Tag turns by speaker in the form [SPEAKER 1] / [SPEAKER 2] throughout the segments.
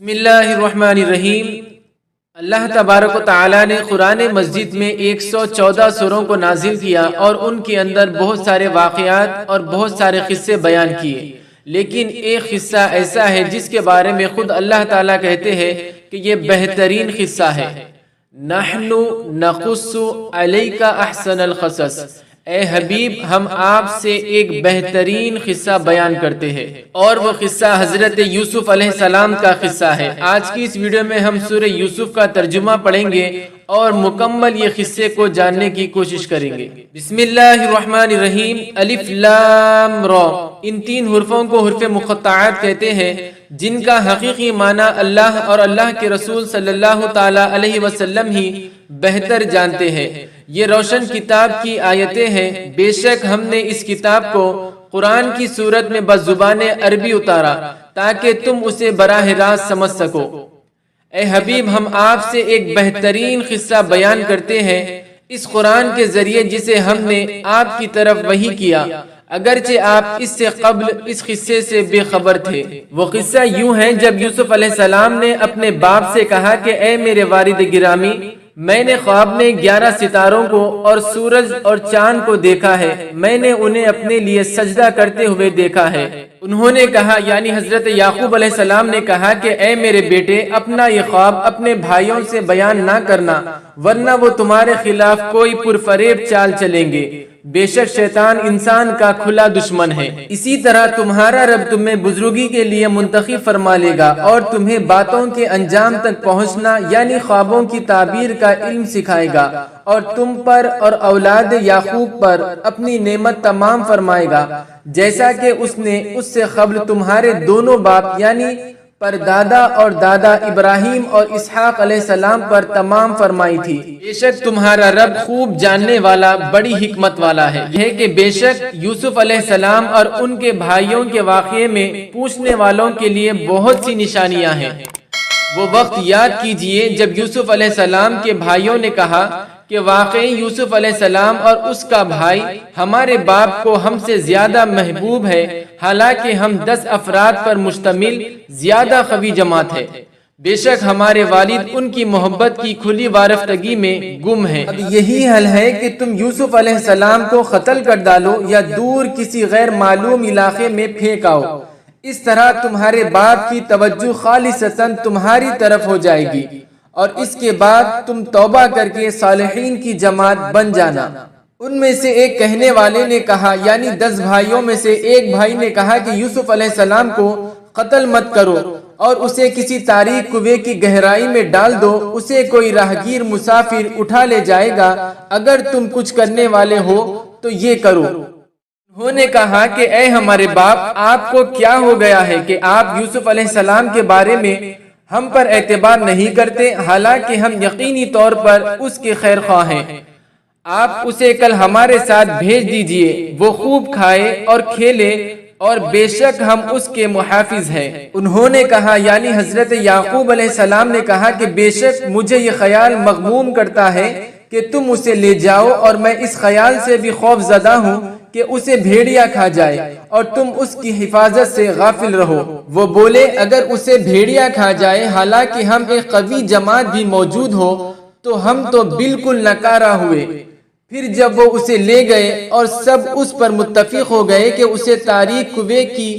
[SPEAKER 1] بسم اللہ الرحمن الرحیم۔ اللہ تبارک و تعالی نے قرآن مجید میں 114 سوروں کو نازل کیا اور ان کے اندر بہت سارے واقعات اور بہت سارے قصے بیان کیے، لیکن ایک قصہ ایسا ہے جس کے بارے میں خود اللہ تعالیٰ کہتے ہیں کہ یہ بہترین قصہ ہے۔ نحن نقص علیک احسن القصص، اے حبیب ہم آپ سے ایک بہترین قصہ بیان کرتے ہیں، اور وہ قصہ حضرت یوسف علیہ السلام کا قصہ ہے۔ آج کی اس ویڈیو میں ہم سورہ یوسف کا ترجمہ پڑھیں گے اور مکمل یہ قصے کو جاننے کی کوشش کریں گے۔ بسم اللہ الرحمن الرحیم۔ الف لام را، ان تین حرفوں کو حرف مقطعات کہتے ہیں، جن کا حقیقی معنی اللہ اور اللہ کے رسول صلی اللہ تعالی علیہ وسلم ہی بہتر جانتے ہیں۔ یہ روشن کتاب کی آیتیں ہیں، بے شک ہم نے اس کتاب کو قرآن کی صورت میں بزبان عربی اتارا تاکہ تم اسے براہ راست سمجھ سکو۔ اے حبیب ہم آپ سے ایک بہترین قصہ بیان کرتے ہیں اس قرآن کے ذریعے جسے ہم نے آپ کی طرف وحی کیا، اگرچہ آپ اس سے قبل اس قصے سے بے خبر تھے۔ وہ قصہ یوں ہے، جب یوسف علیہ السلام نے اپنے باپ سے کہا کہ اے میرے والد گرامی، میں نے خواب میں 11 ستاروں کو اور سورج اور چاند کو دیکھا ہے، میں نے انہیں اپنے لیے سجدہ کرتے ہوئے دیکھا ہے۔ انہوں نے کہا، یعنی حضرت یعقوب علیہ السلام نے کہا کہ اے میرے بیٹے، اپنا یہ خواب اپنے بھائیوں سے بیان نہ کرنا، ورنہ وہ تمہارے خلاف کوئی پرفریب چال چلیں گے۔ بے شک شیطان انسان کا کھلا دشمن ہے۔ اسی طرح تمہارا رب تمہیں بزرگی کے لیے منتخب فرما لے گا اور تمہیں باتوں کے انجام تک پہنچنا یعنی خوابوں کی تعبیر کا علم سکھائے گا، اور تم پر اور اولاد یعقوب پر اپنی نعمت تمام فرمائے گا، جیسا کہ اس نے اس سے قبل تمہارے دونوں باپ یعنی پر دادا اور دادا ابراہیم اور اسحاق علیہ السلام پر تمام فرمائی تھی۔ بے شک تمہارا رب خوب جاننے والا، بڑی حکمت والا ہے۔ یہ کہ بے شک یوسف علیہ السلام اور ان کے بھائیوں کے واقعے میں پوچھنے والوں کے لیے بہت سی نشانیاں ہیں۔ وہ وقت یاد کیجئے جب یوسف علیہ السلام کے بھائیوں نے کہا کہ واقعی یوسف علیہ السلام اور اس کا بھائی ہمارے باپ کو ہم سے زیادہ محبوب ہے، حالانکہ ہم 10 افراد پر مشتمل زیادہ قوی جماعت ہے۔ بے شک ہمارے والد ان کی محبت کی کھلی وارفتگی میں گم ہیں۔ اب یہی حل ہے کہ تم یوسف علیہ السلام کو قتل کر ڈالو یا دور کسی غیر معلوم علاقے میں پھینک آؤ، اس طرح تمہارے باپ کی توجہ خالصتاً تمہاری طرف ہو جائے گی، اور اس کے بعد تم توبہ کر کے صالحین کی جماعت بن جانا۔ ان میں سے ایک کہنے والے نے کہا، یعنی 10 بھائیوں میں سے ایک بھائی نے کہا کہ یوسف علیہ السلام کو قتل مت کرو اور اسے کسی تاریک کنویں کی گہرائی میں ڈال دو، اسے کوئی راہگیر مسافر اٹھا لے جائے گا، اگر تم کچھ کرنے والے ہو تو یہ کرو۔ انہوں نے کہا کہ اے ہمارے باپ، آپ کو کیا ہو گیا ہے کہ آپ یوسف علیہ السلام کے بارے میں ہم پر اعتبار نہیں کرتے، حالانکہ ہم یقینی طور پر اس کے خیر خواہ ہیں۔ آپ اسے کل ہمارے ساتھ بھیج دیجئے، وہ خوب کھائے اور کھیلے، اور بے شک ہم اس کے محافظ ہیں۔ انہوں نے کہا، یعنی حضرت یعقوب علیہ السلام نے کہا کہ بے شک مجھے یہ خیال مغموم کرتا ہے کہ تم اسے لے جاؤ، اور میں اس خیال سے بھی خوف زدہ ہوں کہ اسے بھیڑیا کھا جائے اور تم اس کی حفاظت سے غافل رہو۔ وہ بولے، اگر اسے بھیڑیا کھا جائے حالانکہ ہم ایک قوی جماعت بھی موجود ہو تو ہم تو بالکل ناکارہ ہوئے۔ پھر جب وہ اسے لے گئے اور سب اس پر متفق ہو گئے کہ اسے تاریک کنویں کی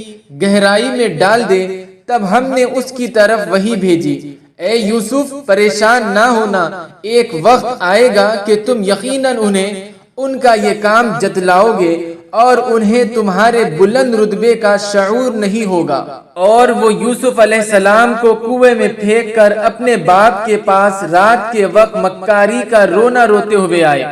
[SPEAKER 1] گہرائی میں ڈال دے، تب ہم نے اس کی طرف وحی بھیجی، اے یوسف پریشان نہ ہونا، ایک وقت آئے گا کہ تم یقیناً انہیں ان کا یہ کام جتلاؤ گے اور انہیں تمہارے بلند رتبے کا شعور نہیں ہوگا۔ اور وہ یوسف علیہ السلام کو کنویں میں پھینک کر اپنے باپ کے پاس رات کے وقت مکاری کا رونا روتے ہوئے آئے،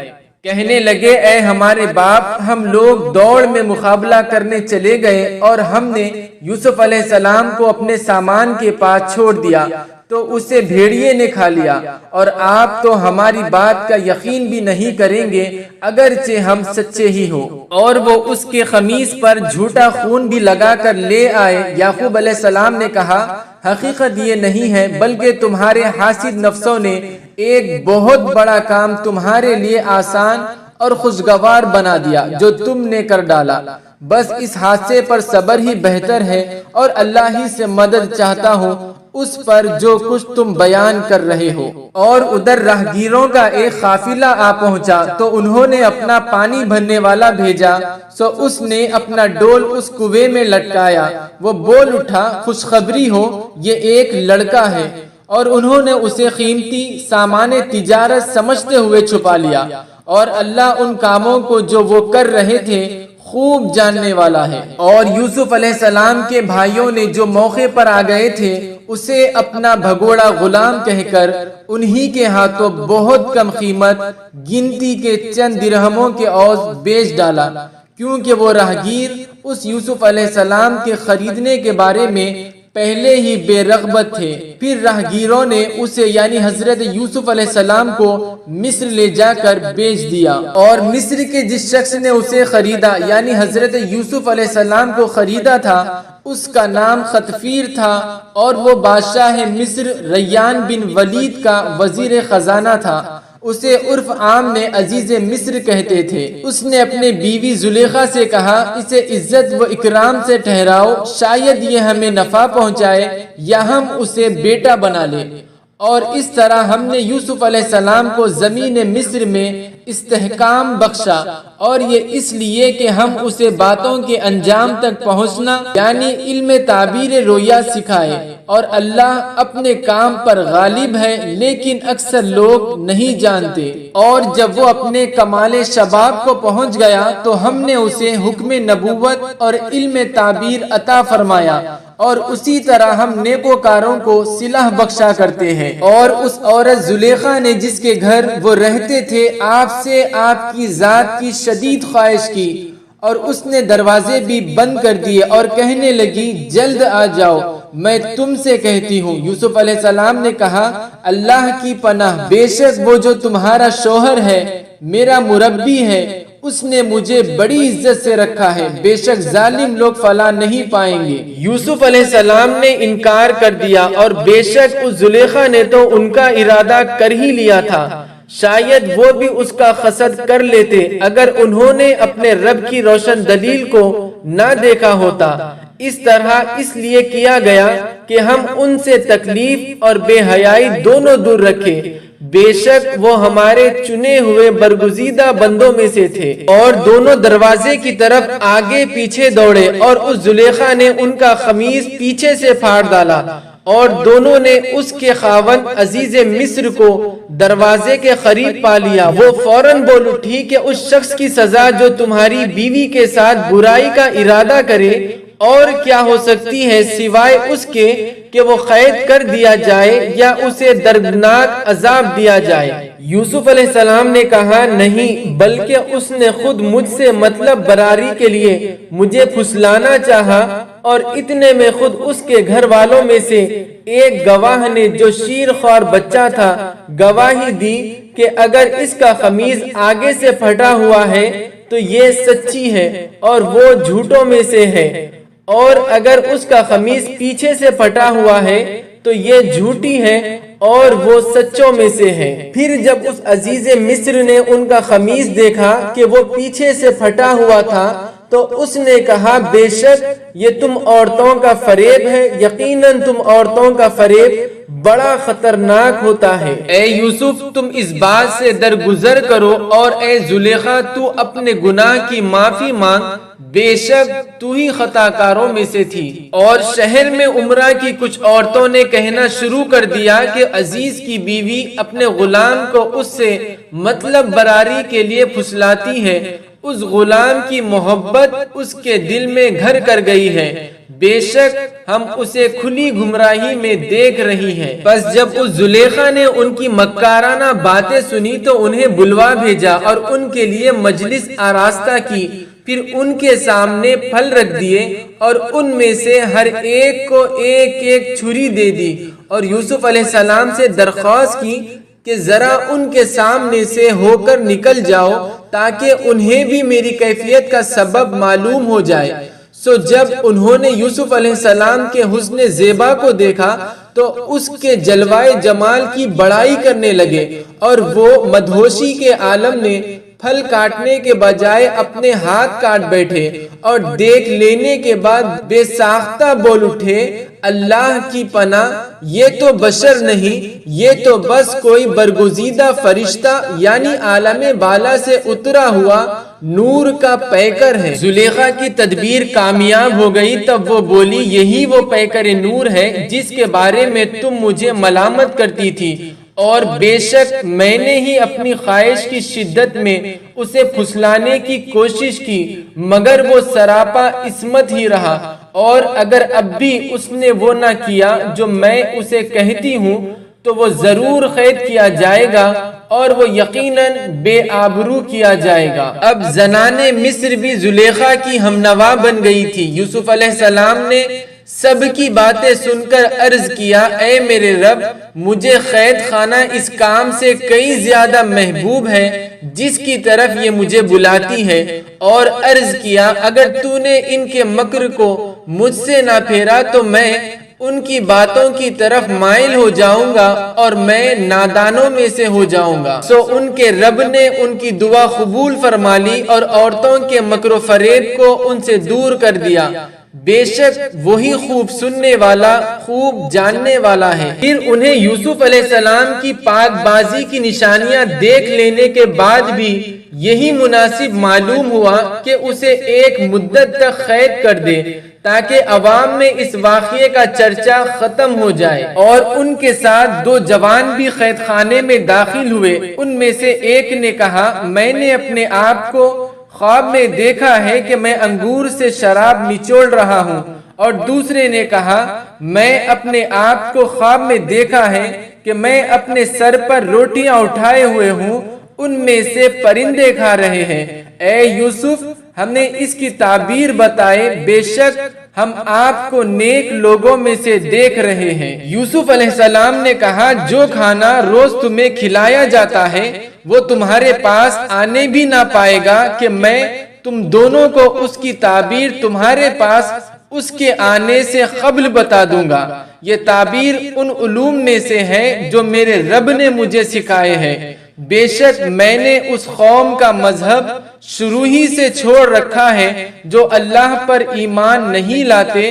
[SPEAKER 1] کہنے لگے، اے ہمارے باپ، ہم لوگ دوڑ میں مقابلہ کرنے چلے گئے اور ہم نے یوسف علیہ السلام کو اپنے سامان کے پاس چھوڑ دیا تو اسے بھیڑیے نے کھا لیا، اور آپ تو ہماری بات کا یقین بھی نہیں کریں گے اگرچہ ہم سچے ہی ہوں۔ اور وہ اس کے قمیص پر جھوٹا خون بھی لگا کر لے آئے۔ یعقوب علیہ السلام نے کہا، حقیقت یہ نہیں ہے، بلکہ تمہارے حاسد نفسوں نے ایک بہت بڑا کام تمہارے لیے آسان اور خوشگوار بنا دیا جو تم نے کر ڈالا۔ بس اس حادثے پر صبر ہی بہتر ہے، اور اللہ ہی سے مدد چاہتا ہوں، اس پر جو کچھ تم بیان کر رہے ہو۔ اور ادھر راہگیروں کا ایک قافلہ آ پہنچا تو انہوں نے اپنا پانی بھرنے والا بھیجا، سو اس نے اپنا ڈول اس کنویں میں لٹکایا۔ وہ بول اٹھا، خوشخبری ہو، یہ ایک لڑکا ہے۔ اور انہوں نے اسے قیمتی سامان تجارت سمجھتے ہوئے چھپا لیا، اور اللہ ان کاموں کو جو وہ کر رہے تھے خوب جاننے والا ہے۔ اور یوسف علیہ السلام کے بھائیوں نے جو موقع پر آ گئے تھے اسے اپنا بھگوڑا غلام کہہ کر انہی کے ہاتھوں بہت کم قیمت، گنتی کے چند درہموں کے عوض بیچ ڈالا، کیونکہ وہ راہگیر اس یوسف علیہ السلام کے خریدنے کے بارے میں پہلے ہی بے رغبت تھے۔ پھر راہگیروں نے اسے یعنی حضرت یوسف علیہ السلام کو مصر لے جا کر بیچ دیا، اور مصر کے جس شخص نے اسے خریدا یعنی حضرت یوسف علیہ السلام کو خریدا تھا اس کا نام خطفیر تھا، اور وہ بادشاہ مصر ریان بن ولید کا وزیر خزانہ تھا۔ اسے عرف عام میں عزیز مصر کہتے تھے۔ اس نے اپنے بیوی زلیخا سے کہا، اسے عزت و اکرام سے ٹھہراؤ، شاید یہ ہمیں نفع پہنچائے یا ہم اسے بیٹا بنا لیں۔ اور اس طرح ہم نے یوسف علیہ السلام کو زمین مصر میں استحکام بخشا، اور یہ اس لیے کہ ہم اسے باتوں کے انجام تک پہنچنا یعنی علم تعبیر رویا سکھائے۔ اور اللہ اپنے کام پر غالب ہے، لیکن اکثر لوگ نہیں جانتے۔ اور جب وہ اپنے کمال شباب کو پہنچ گیا تو ہم نے اسے حکم نبوت اور علم تعبیر عطا فرمایا، اور اسی طرح ہم نیکوکاروں کو صلح بخشا کرتے ہیں۔ اور اس عورت زلیخا نے جس کے گھر وہ رہتے تھے آپ سے آپ کی ذات کی شدید خواہش کی، اور اس نے دروازے بھی بند کر دیے اور کہنے لگی، جلد آ جاؤ، میں تم سے کہتی ہوں۔ یوسف علیہ السلام نے کہا، اللہ کی پناہ، بے شک وہ جو تمہارا شوہر ہے میرا مربی ہے، اس نے مجھے بڑی عزت سے رکھا ہے، بے شک ظالم لوگ فلاح نہیں پائیں گے۔ یوسف علیہ السلام نے انکار کر دیا، اور بے شک اس زلیخا نے تو ان کا ارادہ کر ہی لیا تھا، شاید وہ بھی اس کا قصد کر لیتے اگر انہوں نے اپنے رب کی روشن دلیل کو نہ دیکھا ہوتا۔ اس طرح اس لیے کیا گیا کہ ہم ان سے تکلیف اور بے حیائی دونوں دور رکھیں، بے شک وہ ہمارے چنے ہوئے برگزیدہ بندوں میں سے تھے۔ اور دونوں دروازے کی طرف آگے پیچھے دوڑے، اور اس زلیخا نے ان کا قمیص پیچھے سے پھاڑ ڈالا، اور دونوں نے اس کے خاوند عزیز مصر کو دروازے کے قریب پا لیا۔ وہ فوراً بول اٹھی کہ اس شخص کی سزا جو تمہاری بیوی کے ساتھ برائی کا ارادہ کرے اور کیا ہو سکتی ہے سوائے اس کے کہ وہ قید کر دیا جائے یا اسے دردناک عذاب دیا جائے۔ یوسف علیہ السلام نے کہا، نہیں، بلکہ اس نے خود مجھ سے مطلب براری کے لیے مجھے پھسلانا چاہا، اور اتنے میں خود اس کے گھر والوں میں سے ایک گواہ نے جو شیر خوار بچہ تھا گواہی دی کہ اگر اس کا قمیص آگے سے پھٹا ہوا ہے تو یہ سچی ہے اور وہ جھوٹوں میں سے ہے، اور اگر اس کا قمیص پیچھے سے پھٹا ہوا ہے تو یہ جھوٹی ہے اور وہ سچوں میں سے ہے۔ پھر جب اس عزیز مصر نے ان کا قمیص دیکھا کہ وہ پیچھے سے پھٹا ہوا تھا تو اس نے کہا، بے شک یہ تم عورتوں کا فریب ہے، یقیناً تم عورتوں کا فریب بڑا خطرناک ہوتا ہے۔ اے یوسف، تم اس بات سے درگزر کرو، اور اے زلیخا تو اپنے گناہ کی معافی مانگ، بے شک تو ہی خطا کاروں میں سے تھی۔ اور شہر میں عمرہ کی کچھ عورتوں نے کہنا شروع کر دیا کہ عزیز کی بیوی اپنے غلام کو اس سے مطلب براری کے لیے پھسلاتی ہے، اس غلام کی محبت اس کے دل میں گھر کر گئی ہے، بے شک ہم اسے کھلی گمراہی میں دیکھ رہی ہیں۔ پس جب اس زلیخا نے ان کی مکارانہ باتیں سنی تو انہیں بلوا بھیجا اور ان کے لیے مجلس آراستہ کی، پھر ان کے سامنے پھل رکھ دیے اور ان میں سے ہر ایک کو ایک ایک چھری دے دی، اور یوسف علیہ السلام سے درخواست کی کہ ذرا ان کے سامنے سے ہو کر نکل جاؤ تاکہ انہیں بھی میری کیفیت کا سبب معلوم ہو جائے۔ سو جب انہوں نے یوسف علیہ السلام کے حسن زیبا کو دیکھا تو اس کے جلوائے جمال کی بڑائی کرنے لگے، اور وہ مدہوشی کے عالم میں پھل کاٹنے کے بجائے اپنے ہاتھ کاٹ بیٹھے اور دیکھ لینے کے بعد بے ساختہ بول اٹھے، اللہ کی پناہ، یہ تو بشر نہیں، یہ تو بس کوئی برگزیدہ فرشتہ یعنی عالم بالا سے اترا ہوا نور کا پیکر ہے۔ زلیخا کی تدبیر کامیاب ہو گئی، تب وہ بولی، یہی وہ پیکر نور ہے جس کے بارے میں تم مجھے ملامت کرتی تھی، اور بے شک میں نے ہی اپنی خواہش کی شدت میں اسے پھسلانے کی کوشش کی، مگر وہ سراپا عصمت ہی رہا، اور اگر اب بھی اس نے وہ نہ کیا جو میں اسے کہتی ہوں تو وہ ضرور قید کیا جائے گا اور وہ یقیناً بے آبرو کیا جائے گا۔ اب زنان مصر بھی زلیخا کی ہمنوا بن گئی تھی۔ یوسف علیہ السلام نے سب کی باتیں سن کر عرض کیا، اے میرے رب، مجھے قید خانہ اس کام سے کئی زیادہ محبوب ہے جس کی طرف یہ مجھے بلاتی ہے، اور عرض کیا، اگر تو نے ان کے مکر کو مجھ سے نہ پھیرا تو میں ان کی باتوں کی طرف مائل ہو جاؤں گا اور میں نادانوں میں سے ہو جاؤں گا۔ سو ان کے رب نے ان کی دعا قبول فرما لی اور عورتوں کے مکر و فریب کو ان سے دور کر دیا، بے شک وہی خوب سننے والا، خوب جاننے والا ہے۔ پھر انہیں یوسف علیہ السلام کی پاک بازی کی نشانیاں دیکھ لینے کے بعد بھی یہی مناسب معلوم ہوا کہ اسے ایک مدت تک قید کر دے تاکہ عوام میں اس واقعے کا چرچا ختم ہو جائے۔ اور ان کے ساتھ دو جوان بھی قید خانے میں داخل ہوئے۔ ان میں سے ایک نے کہا، میں نے اپنے آپ کو خواب میں دیکھا ہے کہ میں انگور سے شراب نچوڑ رہا ہوں، اور دوسرے نے کہا، میں اپنے آپ کو خواب میں دیکھا ہے کہ میں اپنے سر پر روٹیاں اٹھائے ہوئے ہوں، ان میں سے پرندے کھا رہے ہیں۔ اے یوسف، ہمیں اس کی تعبیر بتائے، بے شک ہم آپ کو نیک لوگوں میں سے دیکھ رہے ہیں۔ یوسف علیہ السلام نے کہا، جو کھانا روز تمہیں کھلایا جاتا ہے وہ تمہارے پاس آنے بھی نہ پائے گا کہ میں تم دونوں کو اس کی تعبیر تمہارے پاس اس کے آنے سے قبل بتا دوں گا۔ یہ تعبیر ان علوم میں سے ہے جو میرے رب نے مجھے سکھائے ہیں۔ بے شک میں نے اس قوم کا مذہب شروع ہی سے چھوڑ رکھا ہے جو اللہ پر ایمان نہیں لاتے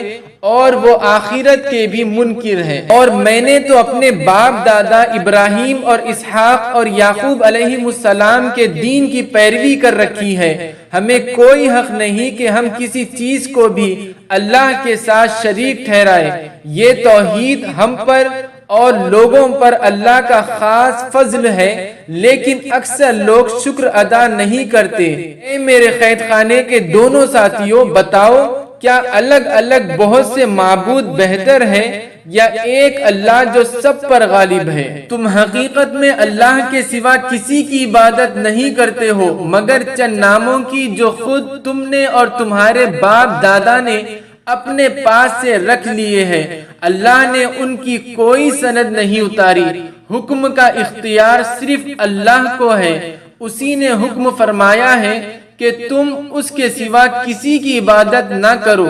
[SPEAKER 1] اور وہ آخرت کے بھی منکر ہیں، اور میں نے تو اپنے باپ دادا ابراہیم اور اسحاق اور یعقوب علیہ السلام کے دین کی پیروی کر رکھی ہے۔ ہمیں کوئی حق نہیں کہ ہم کسی چیز کو بھی اللہ کے ساتھ شریک ٹھہرائے۔ یہ توحید ہم پر اور لوگوں پر اللہ کا خاص فضل ہے، لیکن اکثر لوگ شکر ادا نہیں کرتے۔ اے میرے قید خانے کے دونوں ساتھیوں، بتاؤ کیا الگ الگ بہت سے معبود بہتر ہیں یا ایک اللہ جو سب پر غالب ہے؟ تم حقیقت میں اللہ کے سوا کسی کی عبادت نہیں کرتے ہو مگر چند ناموں کی جو خود تم نے اور تمہارے باپ دادا نے اپنے پاس سے رکھ لیے ہیں۔ اللہ نے ان کی کوئی سند نہیں اتاری۔ حکم کا اختیار صرف اللہ کو ہے۔ اسی نے حکم فرمایا ہے کہ تم اس کے سوا کسی کی عبادت نہ کرو۔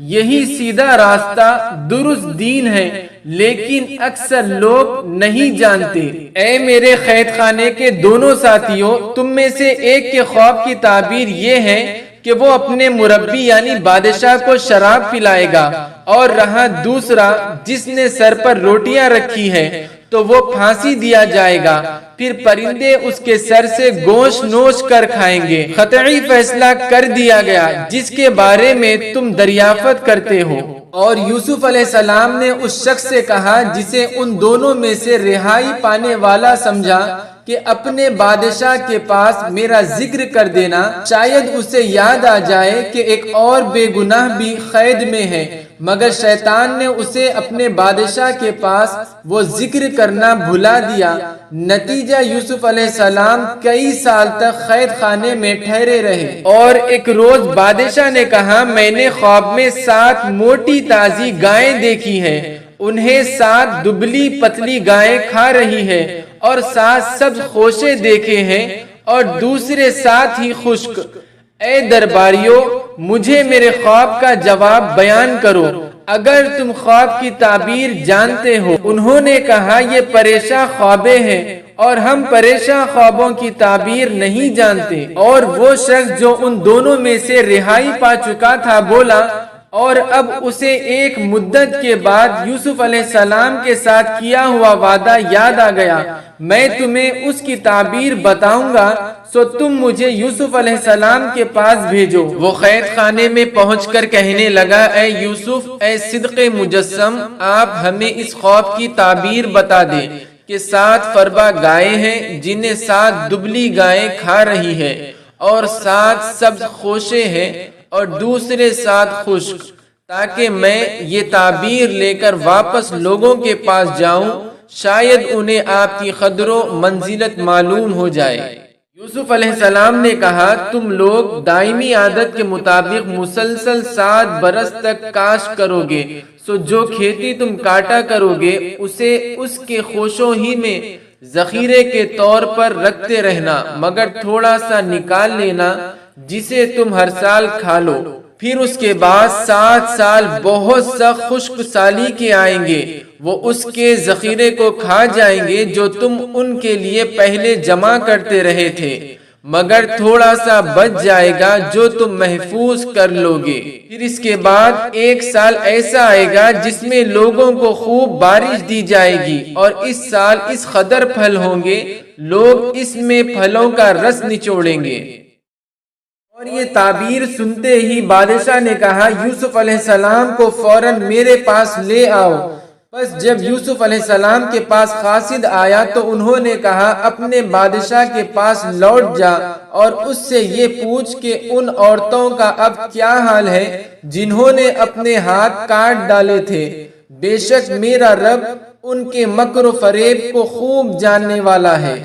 [SPEAKER 1] یہی سیدھا راستہ درست دین ہے، لیکن اکثر لوگ نہیں جانتے۔ اے میرے قید خانے کے دونوں ساتھیوں، تم میں سے ایک کے خواب کی تعبیر یہ ہے کہ وہ اپنے مربی یعنی بادشاہ کو شراب پلائے گا، اور رہا دوسرا جس نے سر پر روٹیاں رکھی ہے تو وہ پھانسی دیا جائے گا، پھر پرندے اس کے سر سے گوشت نوش کر کھائیں گے۔ قطعی فیصلہ کر دیا گیا جس کے بارے میں تم دریافت کرتے ہو۔ اور یوسف علیہ السلام نے اس شخص سے کہا جسے ان دونوں میں سے رہائی پانے والا سمجھا کہ اپنے بادشاہ کے پاس میرا ذکر کر دینا، شاید اسے یاد آ جائے کہ ایک اور بے گناہ بھی قید میں ہے، مگر شیطان نے اسے اپنے بادشاہ کے پاس وہ ذکر کرنا بھلا دیا۔ نتیجہ یوسف علیہ السلام کئی سال تک قید خانے میں ٹھہرے رہے۔ اور ایک روز بادشاہ نے کہا، میں نے خواب میں 7 موٹی تازی گائیں دیکھی ہیں، انہیں 7 دبلی پتلی گائیں کھا رہی ہیں، اور 7 سبز خوشے دیکھے ہیں اور دوسرے 7 ہی خشک۔ اے درباریوں، مجھے میرے خواب کا جواب بیان کرو اگر تم خواب کی تعبیر جانتے ہو۔ انہوں نے کہا، یہ پریشاں خوابیں ہیں، اور ہم پریشان خوابوں کی تعبیر نہیں جانتے۔ اور وہ شخص جو ان دونوں میں سے رہائی پا چکا تھا بولا، اور اب اسے ایک مدت کے بعد یوسف علیہ السلام کے ساتھ کیا ہوا وعدہ یاد آ گیا، میں تمہیں اس کی تعبیر بتاؤں گا، سو تم مجھے یوسف علیہ السلام کے پاس بھیجو۔ وہ قید خانے میں پہنچ کر کہنے لگا، اے یوسف، اے صدق مجسم، آپ ہمیں اس خواب کی تعبیر بتا دیں کہ 7 فربا گائے ہیں جنہیں 7 دبلی گائیں کھا رہی ہیں، اور 7 سبز خوشے ہیں اور دوسرے 7 خشک، تاکہ میں یہ تعبیر لے کر واپس لوگوں کے پاس جاؤں، شاید انہیں آپ کی قدر و منزلت معلوم ہو جائے۔ یوسف علیہ السلام نے کہا، تم لوگ دائمی عادت کے مطابق مسلسل 7 برس تک کاشت کرو گے، سو جو کھیتی تم کاٹا کرو گے اسے اس کے خوشوں ہی میں ذخیرے کے طور پر رکھتے رہنا، مگر تھوڑا سا نکال لینا جسے تم ہر سال کھا لو۔ پھر اس کے بعد 7 سال بہت سخت خشک سالی کے آئیں گے، وہ اس کے ذخیرے کو کھا جائیں گے جو تم ان کے لیے پہلے جمع کرتے رہے تھے، مگر تھوڑا سا بچ جائے گا جو تم محفوظ کر لو گے۔ پھر اس کے بعد 1 سال ایسا آئے گا جس میں لوگوں کو خوب بارش دی جائے گی، اور اس سال اس قدر پھل ہوں گے لوگ اس میں پھلوں کا رس نچوڑیں گے۔ اور یہ تعبیر سنتے ہی بادشاہ نے کہا، یوسف علیہ السلام کو فوراً میرے پاس لے آؤ۔ پس جب یوسف علیہ السلام کے پاس قاصد آیا تو انہوں نے کہا، اپنے بادشاہ کے پاس لوٹ جا اور اس سے یہ پوچھ کہ ان عورتوں کا اب کیا حال ہے جنہوں نے اپنے ہاتھ کاٹ ڈالے تھے، بے شک میرا رب ان کے مکر و فریب کو خوب جاننے والا ہے۔